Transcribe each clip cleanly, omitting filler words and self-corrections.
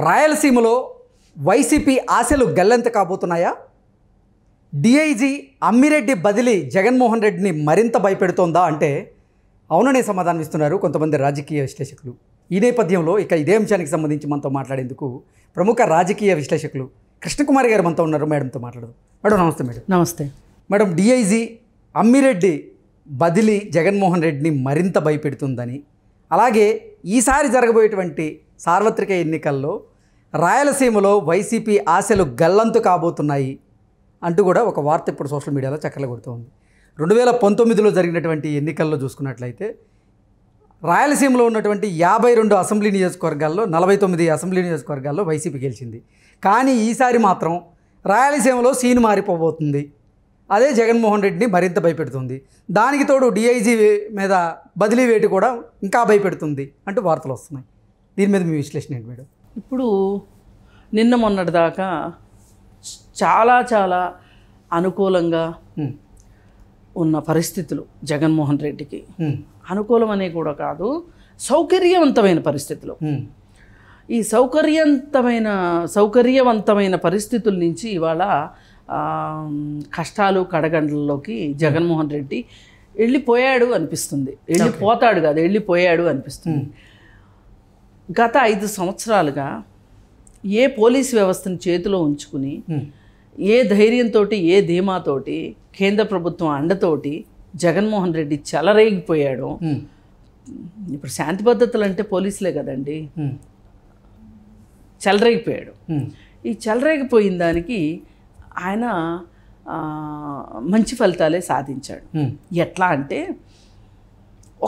రాయలసీమలో వైసీపీ ఆశలు గల్లంత కాబోతున్నాయా? డిఐజీ అమ్మిరెడ్డి బదిలీ జగన్మోహన్ రెడ్డిని మరింత భయపెడుతోందా అంటే అవుననే సమాధానం ఇస్తున్నారు కొంతమంది రాజకీయ విశ్లేషకులు. ఈ నేపథ్యంలో ఇదే అంశానికి సంబంధించి మనతో మాట్లాడేందుకు ప్రముఖ రాజకీయ విశ్లేషకులు కృష్ణకుమారి గారు మనతో ఉన్నారు. మేడంతో మాట్లాడదాం. మేడం నమస్తే. మేడం నమస్తే. మేడం, డిఐజీ అమ్మిరెడ్డి బదిలీ జగన్మోహన్ రెడ్డిని మరింత భయపెడుతుందని, అలాగే ఈసారి జరగబోయేటువంటి సార్వత్రిక ఎన్నికల్లో రాయలసీమలో వైసీపీ ఆశలు గల్లంతు కాబోతున్నాయి అంటూ కూడా ఒక వార్త ఇప్పుడు సోషల్ మీడియాలో చక్కర్లు కొడుతోంది. 2019లో జరిగినటువంటి ఎన్నికల్లో చూసుకున్నట్లయితే రాయలసీమలో ఉన్నటువంటి 52 అసెంబ్లీ నియోజకవర్గాల్లో 49 అసెంబ్లీ నియోజకవర్గాల్లో వైసీపీ గెలిచింది. కానీ ఈసారి మాత్రం రాయలసీమలో సీన్ మారిపోబోతుంది. అదే జగన్మోహన్ రెడ్డిని మరింత భయపెడుతుంది. దానికి తోడు డిఐజీ మీద బదిలీ వేటు కూడా ఇంకా భయపెడుతుంది అంటూ వార్తలు వస్తున్నాయి. దీని మీద మీ విశ్లేషణ ఏంటి మేడం? ఇప్పుడు నిన్న మొన్నటి దాకా చాలా అనుకూలంగా ఉన్న పరిస్థితులు పరిస్థితులు రెడ్డికి అనుకూలం అనే కూడా కాదు, సౌకర్యవంతమైన పరిస్థితులు. ఈ సౌకర్యవంతమైన పరిస్థితుల నుంచి ఇవాళ కష్టాలు కడగండ్లలోకి జగన్మోహన్ రెడ్డి వెళ్ళిపోయాడు అనిపిస్తుంది. వెళ్ళిపోతాడు కాదు, వెళ్ళిపోయాడు అనిపిస్తుంది. గత 5 సంవత్సరాలుగా ఏ పోలీస్ వ్యవస్థను చేతిలో ఉంచుకుని ఏ ధైర్యంతో, ఏ ధీమాతోటి, కేంద్ర ప్రభుత్వం అండతోటి జగన్మోహన్ రెడ్డి చెలరేగిపోయాడు. ఇప్పుడు శాంతి భద్రతలు అంటే పోలీసులే కదండి. చెలరేగిపోయాడు. ఈ చెలరేగిపోయిన దానికి ఆయన మంచి ఫలితాలే సాధించాడు. ఎట్లా అంటే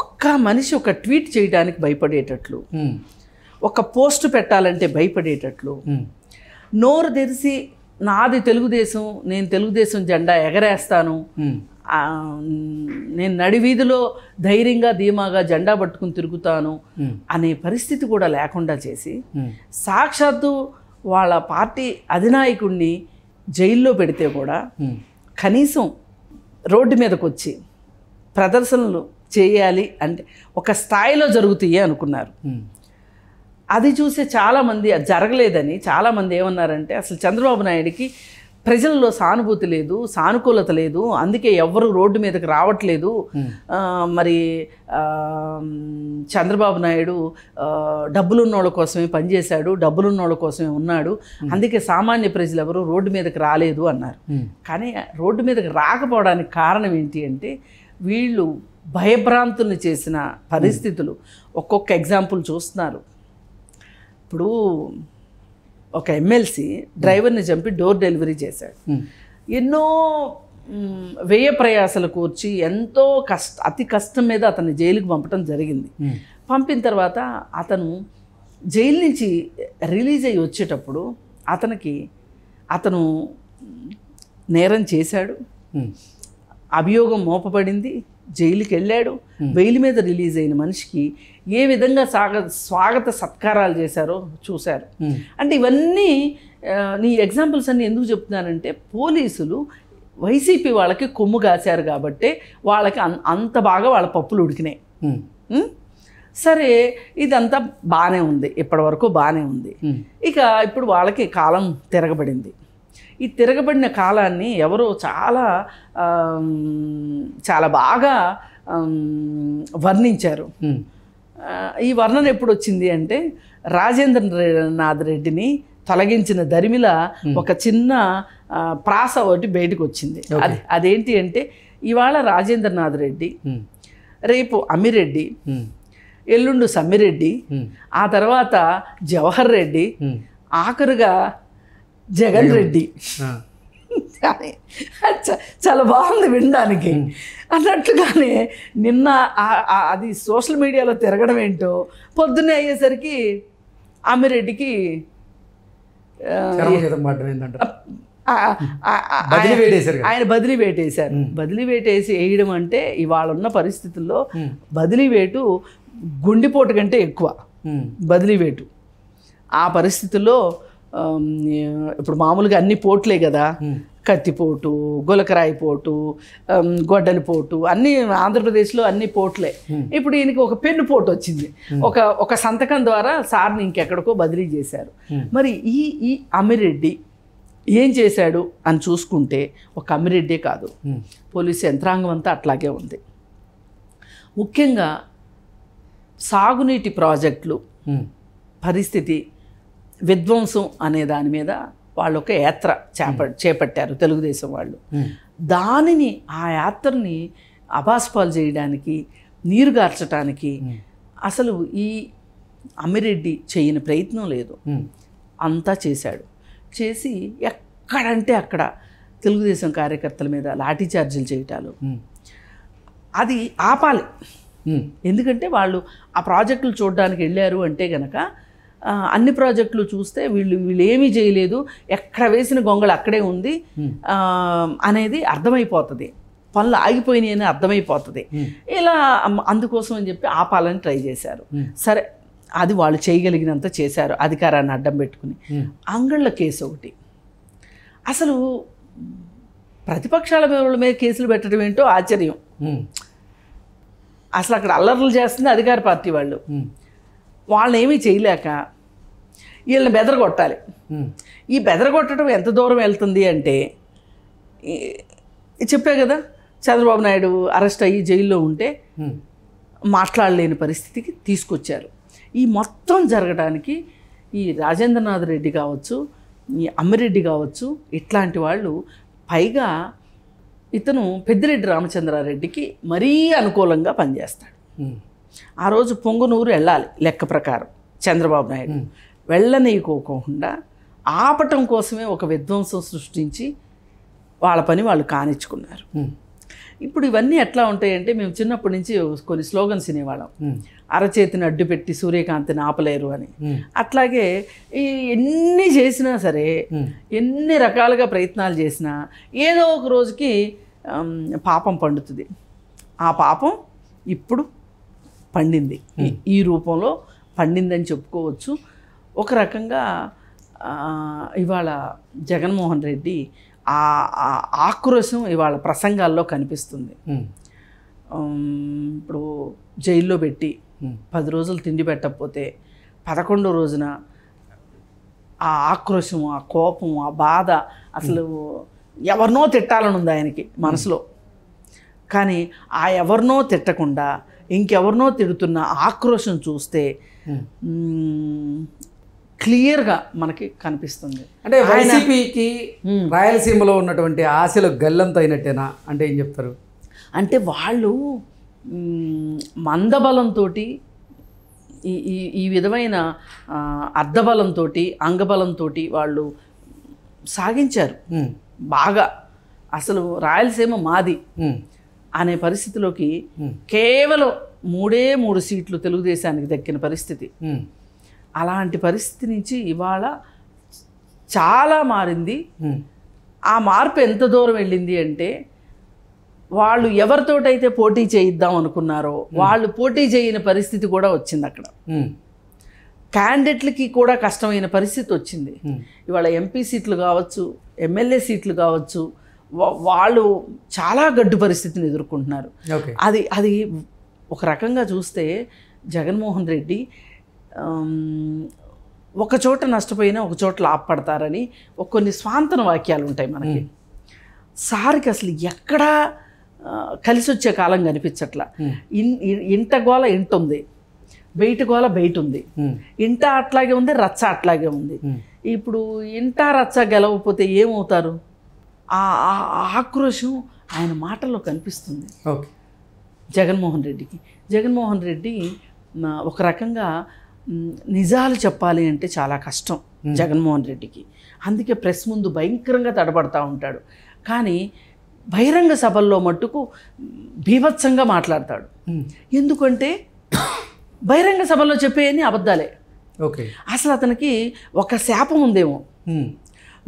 ఒక్క మనిషి ఒక ట్వీట్ చేయడానికి భయపడేటట్లు, ఒక పోస్ట్ పెట్టాలంటే భయపడేటట్లు, నోరు తెరిచి నాది తెలుగుదేశం, నేను తెలుగుదేశం జెండా ఎగరేస్తాను, నేను నడివీధిలో ధైర్యంగా ధీమాగా జెండా పట్టుకుని తిరుగుతాను అనే పరిస్థితి కూడా లేకుండా చేసి సాక్షాత్తు వాళ్ళ పార్టీ అధినాయకుడిని జైల్లో పెడితే కూడా కనీసం రోడ్డు మీదకి వచ్చి ప్రదర్శనలు చేయాలి అంటే ఒక స్థాయిలో జరుగుతాయి అనుకున్నారు. అది చూసే చాలామంది అది జరగలేదని చాలామంది ఏమన్నారంటే అసలు చంద్రబాబు నాయుడికి ప్రజల్లో సానుభూతి లేదు, సానుకూలత లేదు, అందుకే ఎవ్వరూ రోడ్డు మీదకి రావట్లేదు. మరి చంద్రబాబు నాయుడు డబ్బులున్నోళ్ళ కోసమే పనిచేశాడు, డబ్బులున్నోళ్ళ కోసమే ఉన్నాడు, అందుకే సామాన్య ప్రజలు ఎవరు రోడ్డు మీదకి రాలేదు అన్నారు. కానీ రోడ్డు మీదకి రాకపోవడానికి కారణం ఏంటి అంటే వీళ్ళు భయభ్రాంతుల్ని చేసిన పరిస్థితులు. ఒక్కొక్క ఎగ్జాంపుల్ చూస్తున్నారు. ఇప్పుడు ఒక ఎమ్మెల్సీ డ్రైవర్ని చంపి డోర్ డెలివరీ చేశాడు. ఎన్నో వ్యయ ప్రయాసలు కూర్చి ఎంతో అతి కష్టం మీద అతన్ని జైలుకి పంపడం జరిగింది. పంపిన తర్వాత అతను జైలు నుంచి రిలీజ్ అయ్యి వచ్చేటప్పుడు అతను నేరం చేశాడు, అభియోగం మోపబడింది, జైలుకి వెళ్ళాడు. బెయిల్ మీద రిలీజ్ అయిన మనిషికి ఏ విధంగా స్వాగత సత్కారాలు చేశారో చూశారు. అంటే ఇవన్నీ నీ ఎగ్జాంపుల్స్ అన్నీ ఎందుకు చెప్తున్నానంటే పోలీసులు వైసీపీ వాళ్ళకి కొమ్ము కాశారు కాబట్టి వాళ్ళకి అంత బాగా వాళ్ళ పప్పులు ఉడికినాయి. సరే, ఇదంతా బాగానే ఉంది, ఇప్పటి వరకు బాగానే ఉంది. ఇక ఇప్పుడు వాళ్ళకి కాలం తిరగబడింది. ఈ తిరగబడిన కాలాన్ని ఎవరో చాలా బాగా వర్ణించారు. ఈ వర్ణన ఎప్పుడు వచ్చింది అంటే రాజేంద్రనాథ్ రెడ్డిని తొలగించిన దరిమిల ఒక చిన్న ప్రాస ఒకటి బయటకు వచ్చింది. అదేంటి అంటే ఇవాళ రాజేంద్రనాథ్ రెడ్డి, రేపు అమ్మిరెడ్డి, ఎల్లుండు సమ్మిరెడ్డి, ఆ తర్వాత జవహర్ రెడ్డి, ఆఖరుగా జగన్ రెడ్డి. చాలా బాగుంది వినడానికి. అన్నట్లుగానే నిన్న అది సోషల్ మీడియాలో తిరగడం ఏంటో పొద్దున్నే అయ్యేసరికి అమ్మిరెడ్డికి ఆయన బదిలీ వేటేశారు. బదిలీ వేటేసి వేయడం అంటే ఇవాళ ఉన్న పరిస్థితుల్లో బదిలీ వేటు గుండెపోటు కంటే ఎక్కువ బదిలీ వేటు. ఆ పరిస్థితుల్లో ఇప్పుడు మామూలుగా అన్ని పోట్లే కదా, కత్తిపోటు, గులకరాయి పోటు, గొడ్డలి పోటు, అన్నీ ఆంధ్రప్రదేశ్లో అన్ని పోట్లే. ఇప్పుడు ఈయనకి ఒక పెన్ను పోటు వచ్చింది. ఒక సంతకం ద్వారా సార్ని ఇంకెక్కడికో బదిలీ చేశారు. మరి ఈ అమ్మిరెడ్డి ఏం చేశాడు అని చూసుకుంటే ఒక అమ్మిరెడ్డే కాదు, పోలీసు యంత్రాంగం అంతా అట్లాగే ఉంది. ముఖ్యంగా సాగునీటి ప్రాజెక్టులు పరిస్థితి విధ్వంసం అనే దాని మీద వాళ్ళు ఒక యాత్ర చేపట్టారు తెలుగుదేశం వాళ్ళు. దానిని ఆ యాత్రని అబాస్పాలు చేయడానికి, నీరుగార్చడానికి అసలు ఈ అమ్మిరెడ్డి చేయని ప్రయత్నం లేదు. అంతా చేశాడు. చేసి ఎక్కడంటే అక్కడ తెలుగుదేశం కార్యకర్తల మీద లాఠీ చార్జీలు చేయటాలు, అది ఆపాలి. ఎందుకంటే వాళ్ళు ఆ ప్రాజెక్టులు చూడడానికి వెళ్ళారు అంటే గనక అన్ని ప్రాజెక్టులు చూస్తే వీళ్ళు ఏమీ చేయలేదు, ఎక్కడ వేసిన గొంగళి అక్కడే ఉంది అనేది అర్థమైపోతుంది, పనులు ఆగిపోయినాయి అని అర్థమైపోతుంది. ఇలా అందుకోసం అని చెప్పి ఆపాలని ట్రై చేశారు. సరే, అది వాళ్ళు చేయగలిగినంత చేశారు, అధికారాన్ని అడ్డం పెట్టుకుని. అంగళ్ళ కేసు ఒకటి, అసలు ప్రతిపక్షాల మీద కేసులు పెట్టడం ఏంటో ఆశ్చర్యం. అసలు అక్కడ అల్లర్లు చేస్తుంది అధికార పార్టీ వాళ్ళు. వాళ్ళని ఏమీ చేయలేక వీళ్ళని బెదరగొట్టాలి. ఈ బెదరగొట్టడం ఎంత దూరం వెళ్తుంది అంటే, చెప్పే కదా, చంద్రబాబు నాయుడు అరెస్ట్ అయ్యి జైల్లో ఉంటే మాట్లాడలేని పరిస్థితికి తీసుకొచ్చారు. ఈ మొత్తం జరగడానికి ఈ రాజేంద్రనాథ్ రెడ్డి కావచ్చు, ఈ అమ్మిరెడ్డి కావచ్చు, ఇట్లాంటి వాళ్ళు, పైగా ఇతను పెద్దిరెడ్డి రామచంద్రారెడ్డికి మరీ అనుకూలంగా పనిచేస్తాడు. ఆ రోజు పొంగునూరు వెళ్ళాలి లెక్క ప్రకారం చంద్రబాబు నాయుడు, వెళ్ళనీయకోకుండా ఆపటం కోసమే ఒక విధ్వంసం సృష్టించి వాళ్ళ పని వాళ్ళు కానిచ్చుకున్నారు. ఇప్పుడు ఇవన్నీ ఎట్లా ఉంటాయంటే, మేము చిన్నప్పటి నుంచి కొన్ని స్లోగన్స్ వినేవాళ్ళం, అరచేతిని అడ్డు పెట్టి సూర్యకాంతిని ఆపలేరు అని. అట్లాగే ఎన్ని చేసినా సరే, ఎన్ని రకాలుగా ప్రయత్నాలు చేసినా ఏదో ఒక రోజుకి పాపం పండుతుంది. ఆ పాపం ఇప్పుడు పండింది, ఈ రూపంలో పండిందని చెప్పుకోవచ్చు. ఒక రకంగా ఇవాళ జగన్మోహన్ రెడ్డి ఆ ఆక్రోశం ఇవాళ ప్రసంగాల్లో కనిపిస్తుంది. ఇప్పుడు జైల్లో పెట్టి 10 రోజులు తిండి పెట్టకపోతే 11వ రోజున ఆ ఆక్రోశం, ఆ కోపం, ఆ బాధ, అసలు ఎవరినో తిట్టాలని ఉంది ఆయనకి మనసులో. కానీ ఆ ఎవరినో తిట్టకుండా ఇంకెవరినో తిడుతున్న ఆక్రోశం చూస్తే క్లియర్గా మనకి కనిపిస్తుంది. అంటే వైసీపీకి రాయలసీమలో ఉన్నటువంటి ఆశలు గల్లంత అయినట్టేనా అంటే ఏం చెప్తారు? అంటే వాళ్ళు మందబలంతో, ఈ విధమైన అర్ధబలంతో, అంగబలంతో వాళ్ళు సాగించారు బాగా. అసలు రాయలసీమ మాది అనే పరిస్థితిలోకి కేవలం 3 సీట్లు తెలుగుదేశానికి దక్కిన పరిస్థితి. అలాంటి పరిస్థితి నుంచి ఇవాళ చాలా మారింది. ఆ మార్పు ఎంత దూరం వెళ్ళింది అంటే, వాళ్ళు ఎవరితోటైతే పోటీ చేయిద్దాం అనుకున్నారో వాళ్ళు పోటీ చేయని పరిస్థితి కూడా వచ్చింది అక్కడ. క్యాండిడేట్లకి కూడా కష్టమైన పరిస్థితి వచ్చింది. ఇవాళ ఎంపీ సీట్లు కావచ్చు, ఎమ్మెల్యే సీట్లు కావచ్చు, వాళ్ళు చాలా గడ్డు పరిస్థితిని ఎదుర్కొంటున్నారు. అది ఒక రకంగా చూస్తే జగన్మోహన్ రెడ్డి ఒక చోట నష్టపోయినా ఒక చోట లాభపడతారని కొన్ని స్వాంతన వాక్యాలు ఉంటాయి మనకి. సార్కి అసలు ఎక్కడా కలిసి వచ్చే కాలం కనిపించట్లా. ఇంట గోల ఇంట ఉంది, బయట గోల బయట ఉంది. ఇంట అట్లాగే ఉంది, రచ్చ అట్లాగే ఉంది. ఇప్పుడు ఇంట రచ్చ గెలవకపోతే ఏమవుతారు? ఆ ఆక్రోశం ఆయన మాటల్లో కనిపిస్తుంది జగన్మోహన్ రెడ్డికి. జగన్మోహన్ రెడ్డి ఒక రకంగా నిజాలు చెప్పాలి అంటే చాలా కష్టం జగన్మోహన్ రెడ్డికి. అందుకే ప్రెస్ ముందు భయంకరంగా తడబడతా ఉంటాడు. కానీ బహిరంగ సభల్లో మట్టుకు బీభత్సంగా మాట్లాడతాడు. ఎందుకంటే బహిరంగ సభల్లో చెప్పేయని అబద్ధాలే. అసలు అతనికి ఒక శాపం ఉందేమో.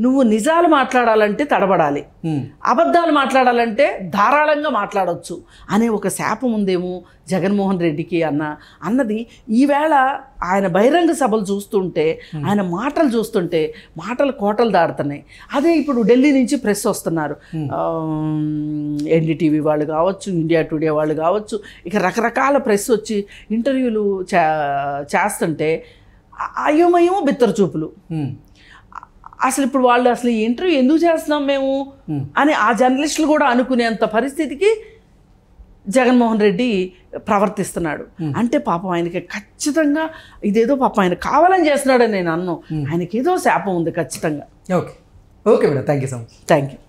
నువ్వు నిజాలు మాట్లాడాలంటే తడబడాలి, అబద్ధాలు మాట్లాడాలంటే ధారాళంగా మాట్లాడవచ్చు అనే ఒక శాపం ఉందేమో జగన్మోహన్ రెడ్డికి అన్నది ఈవేళ ఆయన బహిరంగ సభలు చూస్తుంటే, ఆయన మాటలు చూస్తుంటే మాటలు కోటలు దాడుతున్నాయి. అదే ఇప్పుడు ఢిల్లీ నుంచి ప్రెస్ వస్తున్నారు, ఎన్డీటీవీ వాళ్ళు కావచ్చు, ఇండియా టుడే వాళ్ళు కావచ్చు, ఇక రకరకాల ప్రెస్ వచ్చి ఇంటర్వ్యూలు చేస్తుంటే అయోమయమో బిత్తర చూపులు. అసలు ఇప్పుడు వాళ్ళు అసలు ఈ ఇంటర్వ్యూ ఎందుకు చేస్తున్నాం మేము అని ఆ జర్నలిస్టులు కూడా అనుకునేంత పరిస్థితికి జగన్మోహన్ రెడ్డి ప్రవర్తిస్తున్నాడు. అంటే పాపం ఆయనకి ఖచ్చితంగా ఇదేదో పాపం ఆయన కావాలని చేస్తున్నాడని నేను అన్నాను. ఆయనకి ఏదో శాపం ఉంది ఖచ్చితంగా. Okay okay madam, thank you so much. Thank you.